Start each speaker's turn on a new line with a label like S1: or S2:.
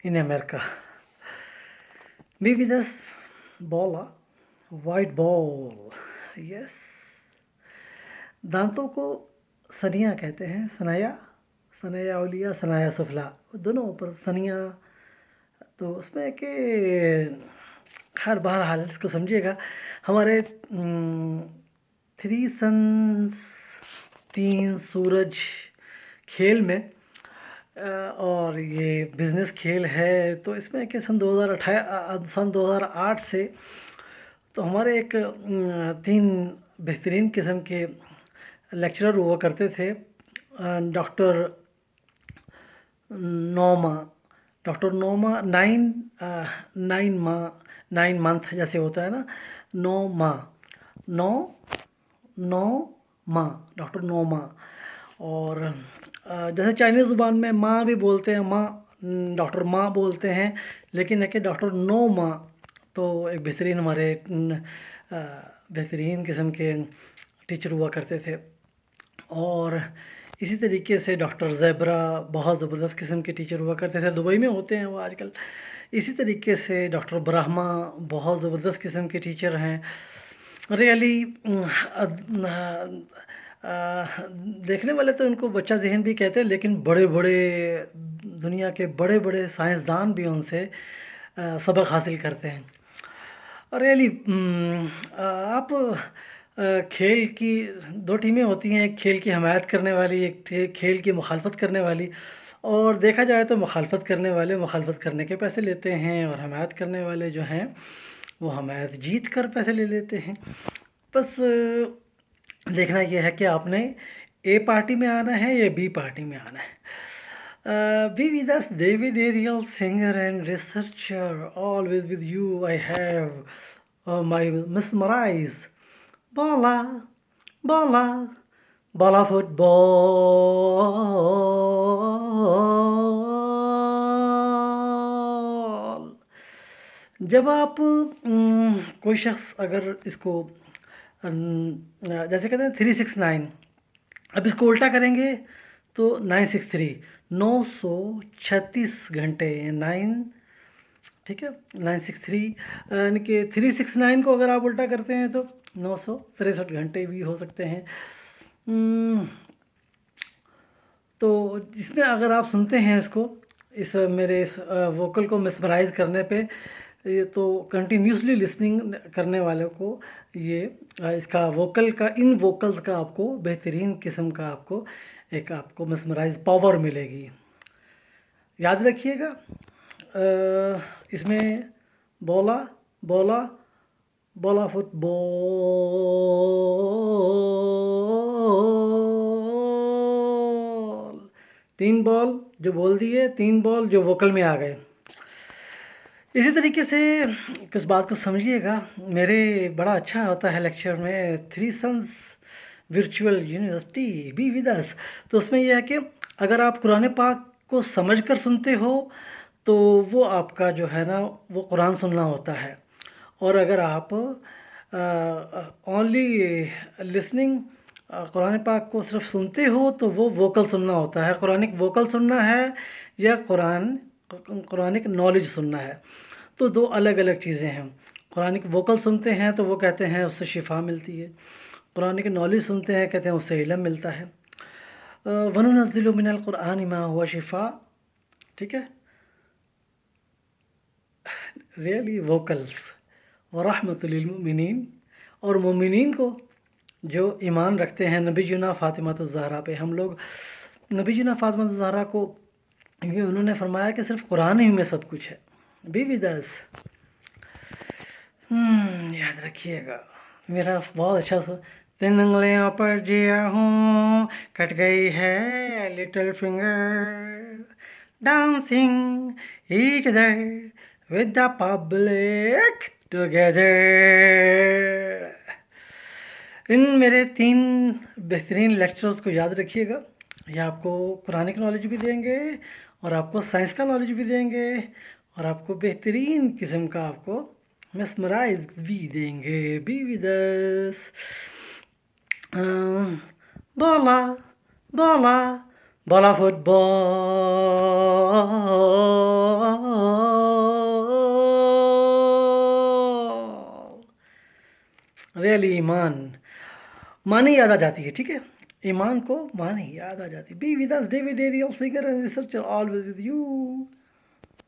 S1: in America. Be with us, bola, white ball. Yes. दांतों को सनिया कहते हैं, सनाया, सनाया ओलिया, सनाया सुफला, दोनों ऊपर सनिया। तो उसमें कि खैर बहरहाल इसको समझिएगा। हमारे थ्री सन्स, तीन सूरज खेल में और ये बिज़नेस खेल है, तो इसमें कि सन 2008 से तो हमारे एक तीन बेहतरीन किस्म के लेक्चरर हुआ करते थे। डॉक्टर नोमा, डॉक्टर नोमा, नाइन मंथ जैसे होता है ना, नो माँ, डॉक्टर नोमा। और जैसे चाइनीज़ ज़ुबान में माँ भी बोलते हैं, माँ, डॉक्टर माँ बोलते हैं, लेकिन है कि डॉक्टर नो माँ तो एक बेहतरीन हमारे बेहतरीन किस्म के टीचर हुआ करते थे। और इसी तरीके से डॉक्टर ज़ेबरा बहुत ज़बरदस्त किस्म के टीचर हुआ करते थे, दुबई में होते हैं वो आजकल। इसी तरीके से डॉक्टर ब्रह्मा बहुत ज़बरदस्त किस्म के टीचर हैं। रियली देखने वाले तो उनको बच्चा ज़हन भी कहते हैं, लेकिन बड़े बड़े दुनिया के बड़े बड़े साइंसदान भी उनसे सबक हासिल करते हैं। रियली आप खेल की दो टीमें होती हैं, एक खेल की हमायत करने वाली, एक खेल की मुखालफत करने वाली। और देखा जाए तो मुखालफत करने वाले मुखालफत करने के पैसे लेते हैं, और हमायत करने वाले जो हैं वो हमायत जीत कर पैसे ले लेते हैं। बस देखना यह है कि आपने ए पार्टी में आना है या बी पार्टी में आना है। Be with us, David Ariel, singer and researcher. Always with you, I have my mesmerize. Bola, bola, bola football. जब आप कोई शख्स अगर इसको जैसे कहते हैं 369, अब इसको उल्टा करेंगे तो 963, 936 घंटे, 9, ठीक है, 963 यानी कि 369 को अगर आप उल्टा करते हैं तो 963 घंटे भी हो सकते हैं। तो इसमें अगर आप सुनते हैं इसको, इस मेरे इस वोकल को मिसमराइज़ करने पे, ये तो कंटिन्यूसली लिसनिंग करने वालों को ये इसका वोकल का, इन वोकल्स का आपको बेहतरीन किस्म का आपको मिसमराइज़ पावर मिलेगी। याद रखिएगा, इसमें बोला बोला बोला फुटबॉल, 3 बॉल जो बोल दिए, 3 बॉल जो वोकल में आ गए। इसी तरीके से किस बात को समझिएगा, मेरे बड़ा अच्छा होता है लेक्चर में three sons Virtual University, be with us. तो उसमें यह है कि अगर आप कुरान पाक को समझकर सुनते हो तो वो आपका जो है ना वो कुरान सुनना होता है। और अगर आप ओनली लिसनिंग कुरान पाक को सिर्फ सुनते हो तो वो वोकल सुनना होता है। कुरानिक वोकल सुनना है या कुरानिक नॉलेज सुनना है, तो दो अलग अलग चीज़ें हैं। कुरानिक वोकल सुनते हैं तो वो कहते हैं उससे शिफा मिलती है, कुरानिक नॉलेज सुनते हैं कहते हैं उससे इल्म मिलता है। वनुनज़्ज़िलु मिनल कुरान मा हुवा शिफा, ठीक है। रियली वोकल्स व रहमतुल लिल मुमिनीन, और मुमिनीन को जो ईमान रखते हैं नबी जुना फ़ातिमातुज़ ज़हरा पे। हम लोग नबी जुना फ़ातिमातुज़ ज़हरा को ये उन्होंने फरमाया कि सिर्फ कुरान ही में सब कुछ है। बी विद अस। याद रखिएगा, मेरा बहुत अच्छा सा, 3 उंगलियों पर जिया हूँ, कट गई है little finger, dancing each other with the public together. इन मेरे 3 बेहतरीन लेक्चर्स को याद रखिएगा। ये आपको कुरानिक नॉलेज भी देंगे, और आपको साइंस का नॉलेज भी देंगे, और आपको बेहतरीन किस्म का आपको mesmerize भी देंगे। बी विद अस। बोला बोला बोला फुटबॉल। ریئلی ایمان معنی یاد آ جاتی ہے، ٹھیک ہے، ایمان کو معنی یاد آ جاتی ہے. Be with us David Ariel Seger and researcher always with you.